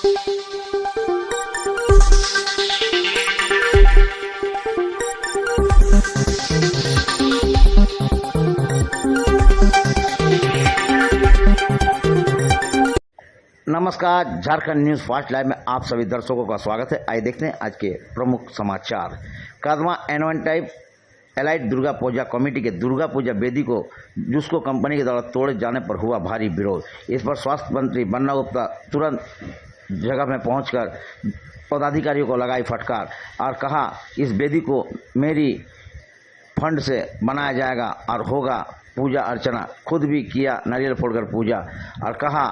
नमस्कार, Jharkhand news fast live में आप सभी दर्शकों का स्वागत है। आइए देखते हैं आज के प्रमुख समाचार। Kadma N1 type elite Durga Puja committee के दुर्गा पूजा वेदी को जुस्को कंपनी के द्वारा तोड़े जाने पर हुआ भारी विरोध। इस पर स्वास्थ्य मंत्री बन्ना गुप्ता तुरंत जगह में पहुंचकर पदाधिकारियों को लगाई फटकार और कहा इस वेदी को मेरी फंड से बनाया जाएगा और होगा पूजा अर्चना। खुद भी किया नारियल फोड़कर पूजा और कहा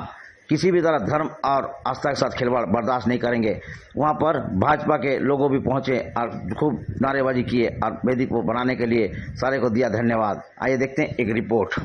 किसी भी तरह धर्म और आस्था के साथ खिलवाड़ बर्दाश्त नहीं करेंगे। वहां पर भाजपा के लोगों भी पहुंचे और खूब नारेबाजी किए और वेदी को बनाने के लिए सारे को दिया धन्यवाद। आइए देखते हैं एक रिपोर्ट।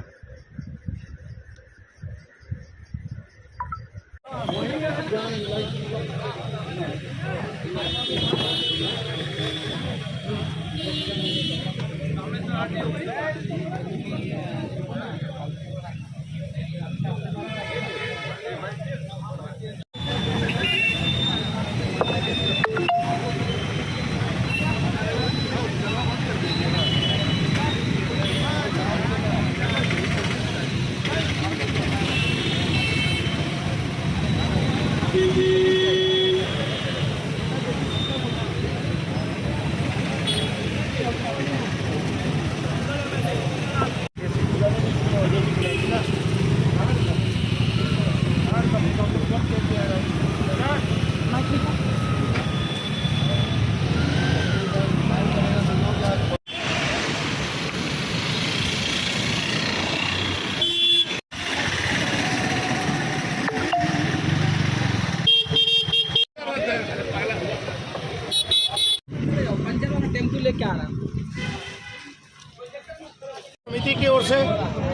समिति की ओर से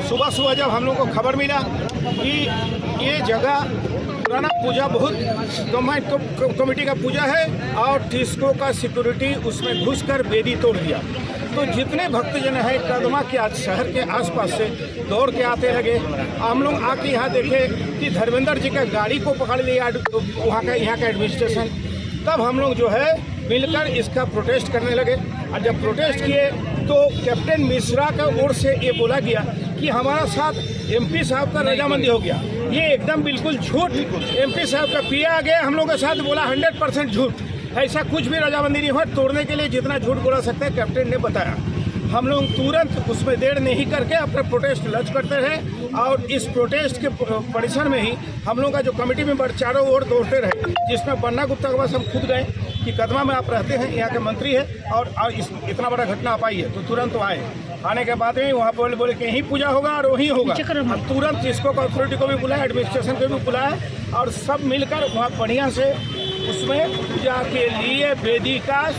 सुबह जब हम लोग को खबर मिला कि ये जगह पुराना पूजा बहुत कमेटी का पूजा है और टिस्को का सिक्योरिटी उसमें घुसकर वेदी तोड़ दिया, तो जितने भक्तजन हैं कदमा के आज शहर के आसपास से दौड़ के आते लगे। हम लोग आके यहाँ देखे कि धर्मेंद्र जी का गाड़ी को पकड़ लिया वहाँ का यहाँ का एडमिनिस्ट्रेशन। तब हम लोग जो है मिलकर इसका प्रोटेस्ट करने लगे और जब प्रोटेस्ट किए तो कैप्टन मिश्रा का ओर से ये बोला गया कि हमारा साथ एमपी साहब का रजामंदी हो गया। ये एकदम बिल्कुल झूठ। एमपी साहब का पिया गया हम लोग के साथ बोला 100% झूठ, ऐसा कुछ भी रजामंदी नहीं हुआ। तोड़ने के लिए जितना झूठ बोला सकते हैं कैप्टन ने बताया। हम लोग तुरंत उसमें देर नहीं करके अपना प्रोटेस्ट लॉन्च करते रहे और इस प्रोटेस्ट के परिसर में ही हम लोग का जो कमेटी मेंबर चारों ओर दौड़ते रहे, जिसमें बन्ना गुप्ता के पास हम खुद गए कि कदमा में आप रहते हैं, यहाँ के मंत्री है और इतना बड़ा घटना आप आई है, तो तुरंत आए। आने के बाद में वहाँ पर बोले कि यहीं पूजा होगा और वहीं होगा। हम तुरंत इसको अथॉरिटी को भी बुलाया, एडमिनिस्ट्रेशन को भी बुलाया और सब मिलकर वहाँ बढ़िया से उसमें पूजा के लिए वेदी का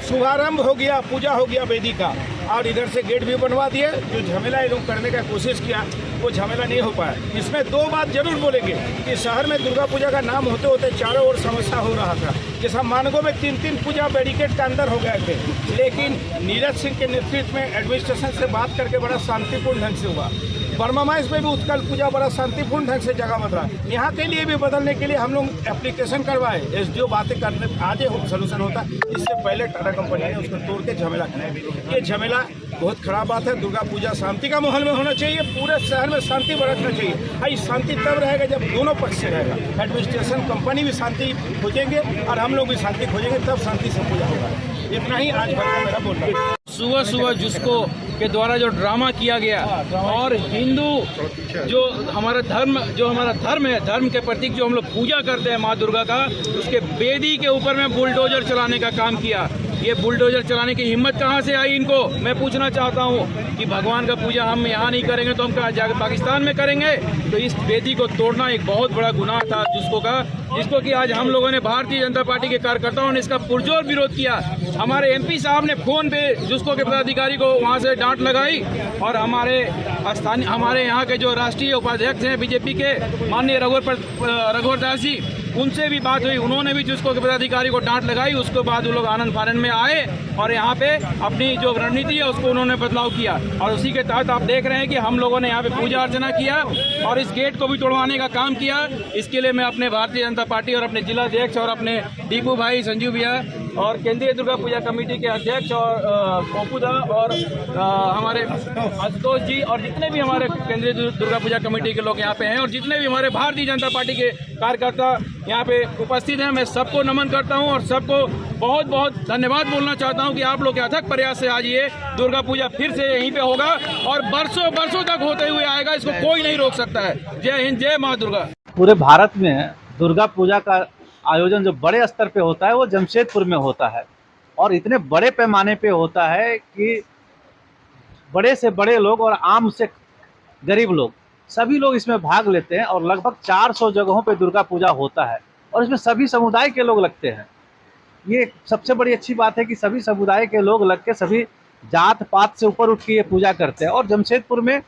शुभारंभ हो गया, पूजा हो गया वेदी का। और इधर से गेट भी बनवा दिए। जो झमेला ये लोग करने का कोशिश किया वो झमेला नहीं हो पाया। इसमें दो बात जरूर बोलेंगे कि शहर में दुर्गा पूजा का नाम होते होते चारों ओर समस्या हो रहा था। जैसा मानगो में 3 पूजा बैरिकेड के अंदर हो गए थे, लेकिन नीरज सिंह के नेतृत्व में एडमिनिस्ट्रेशन से बात करके बड़ा शांतिपूर्ण ढंग से हुआ। बर्मा माइस में भी उत्कल पूजा बड़ा शांतिपूर्ण ढंग से जगह बदला। यहाँ के लिए भी बदलने के लिए हम लोग एप्लीकेशन करवाए। SDO बातें करने आज सोल्यूशन होता, इससे पहले टाटा कंपनी ने उसको तोड़ के झमेला किया। ये झमेला बहुत खराब बात है। दुर्गा पूजा शांति का माहौल में होना चाहिए, पूरे शहर में शांति बरतना चाहिए। शांति तब रहेगा जब दोनों पक्ष से रहेगा। एडमिनिस्ट्रेशन कंपनी भी शांति खोजेंगे और हम लोग भी शांति खोजेंगे, तब शांति से पूजा होगा। इतना ही आज भर का मेरा बोलना है। सुबह जिसको के द्वारा जो ड्रामा किया गया और हिंदू जो हमारा धर्म है, धर्म के प्रतीक जो हम लोग पूजा करते हैं माँ दुर्गा का, उसके वेदी के ऊपर में बुलडोजर चलाने का काम किया। ये बुलडोजर चलाने की हिम्मत कहाँ से आई इनको? मैं पूछना चाहता हूँ कि भगवान का पूजा हम यहाँ नहीं करेंगे तो हम कहाँ जाकर पाकिस्तान में करेंगे? तो इस वेदी को तोड़ना एक बहुत बड़ा गुनाह था जिसको कि आज हम लोगों ने भारतीय जनता पार्टी के कार्यकर्ताओं ने इसका पुरजोर विरोध किया। हमारे MP साहब ने फोन पे जिसको के पदाधिकारी को वहाँ से डांट लगाई और हमारे यहाँ के जो राष्ट्रीय उपाध्यक्ष हैं BJP के माननीय रघुवर दास जी, उनसे भी बात हुई, उन्होंने भी जिसको पदाधिकारी को डांट लगाई, उसके बाद वो लोग आनंद फानंद में आए और यहाँ पे अपनी जो रणनीति है उसको उन्होंने बदलाव किया। और उसी के तहत आप देख रहे हैं कि हम लोगों ने यहाँ पे पूजा अर्चना किया और इस गेट को भी तोड़वाने का काम किया। इसके लिए मैं अपने भारतीय जनता पार्टी और अपने जिला अध्यक्ष और अपने दीपू भाई, संजू भैया और केंद्रीय दुर्गा पूजा कमेटी के अध्यक्ष और पोपूदा और हमारे आशुतोष जी और जितने भी हमारे केंद्रीय दुर्गा पूजा कमेटी के लोग यहाँ पे हैं और जितने भी हमारे भारतीय जनता पार्टी के कार्यकर्ता यहाँ पे उपस्थित हैं, मैं सबको नमन करता हूँ और सबको बहुत बहुत धन्यवाद बोलना चाहता हूँ कि आप लोग के अथक प्रयास से आज ये दुर्गा पूजा फिर से यहीं पे होगा और बरसों बरसों तक होते हुए आएगा। इसको कोई नहीं रोक सकता है। जय हिंद, जय माँ दुर्गा। पूरे भारत में दुर्गा पूजा का आयोजन जो बड़े स्तर पे होता है वो जमशेदपुर में होता है और इतने बड़े पैमाने पे होता है कि बड़े से बड़े लोग और आम से गरीब लोग सभी लोग इसमें भाग लेते हैं और लगभग 400 जगहों पे दुर्गा पूजा होता है और इसमें सभी समुदाय के लोग लगते हैं। ये सबसे बड़ी अच्छी बात है कि सभी समुदाय के लोग लग के सभी जात पात से ऊपर उठ के ये पूजा करते हैं। और जमशेदपुर में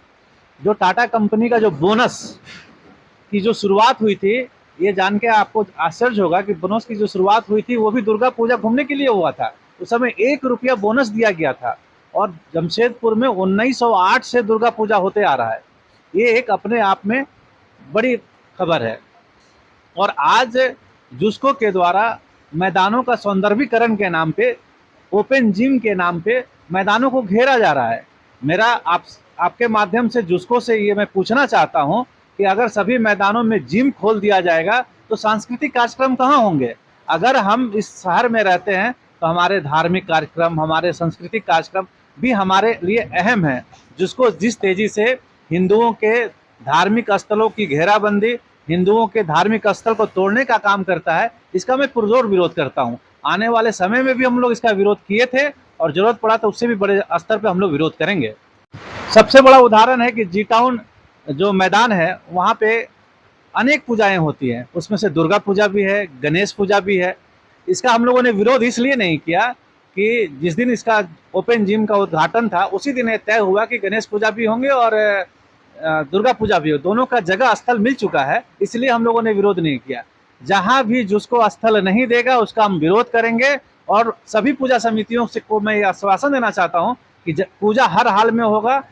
जो टाटा कंपनी का जो बोनस की जो शुरुआत हुई थी, ये जान के आपको आश्चर्य होगा कि बोनस की जो शुरुआत हुई थी वो भी दुर्गा पूजा घूमने के लिए हुआ था। उस समय 1 रुपया बोनस दिया गया था और जमशेदपुर में 1908 से दुर्गा पूजा होते आ रहा है। ये एक अपने आप में बड़ी खबर है। और आज जुस्को के द्वारा मैदानों का सौंदर्यीकरण के नाम पे, ओपन जिम के नाम पे मैदानों को घेरा जा रहा है। मेरा आपके माध्यम से जुस्को से ये मैं पूछना चाहता हूँ कि अगर सभी मैदानों में जिम खोल दिया जाएगा तो सांस्कृतिक कार्यक्रम कहाँ होंगे? अगर हम इस शहर में रहते हैं तो हमारे धार्मिक कार्यक्रम, हमारे सांस्कृतिक कार्यक्रम भी हमारे लिए अहम है। जिसको जिस तेजी से हिंदुओं के धार्मिक स्थलों की घेराबंदी, हिंदुओं के धार्मिक स्थल को तोड़ने का काम करता है, इसका मैं पुरजोर विरोध करता हूं। आने वाले समय में भी हम लोग इसका विरोध किए थे और जरूरत पड़ा तो उससे भी बड़े स्तर पे हम लोग विरोध करेंगे। सबसे बड़ा उदाहरण है कि जी टाउन जो मैदान है वहाँ पे अनेक पूजाएं होती हैं, उसमें से दुर्गा पूजा भी है, गणेश पूजा भी है। इसका हम लोगों ने विरोध इसलिए नहीं किया कि जिस दिन इसका ओपन जिम का उद्घाटन था उसी दिन तय हुआ कि गणेश पूजा भी होंगे और दुर्गा पूजा भी हो, दोनों का जगह स्थल मिल चुका है, इसलिए हम लोगों ने विरोध नहीं किया। जहां भी जिसको स्थल नहीं देगा उसका हम विरोध करेंगे और सभी पूजा समितियों से को मैं आश्वासन देना चाहता हूं कि पूजा हर हाल में होगा।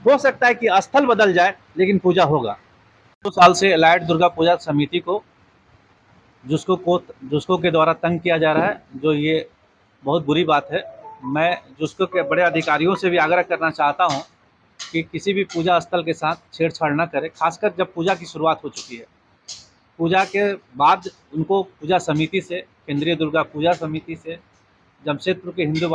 हो सकता है कि स्थल बदल जाए लेकिन पूजा होगा। 2 साल से एलाइड दुर्गा पूजा समिति को जुस्को के द्वारा तंग किया जा रहा है, जो ये बहुत बुरी बात है। मैं जुस्को के बड़े अधिकारियों से भी आग्रह करना चाहता हूं कि किसी भी पूजा स्थल के साथ छेड़छाड़ न करें, खासकर जब पूजा की शुरुआत हो चुकी है। पूजा के बाद उनको पूजा समिति से, केंद्रीय दुर्गा पूजा समिति से, जमशेदपुर के हिंदू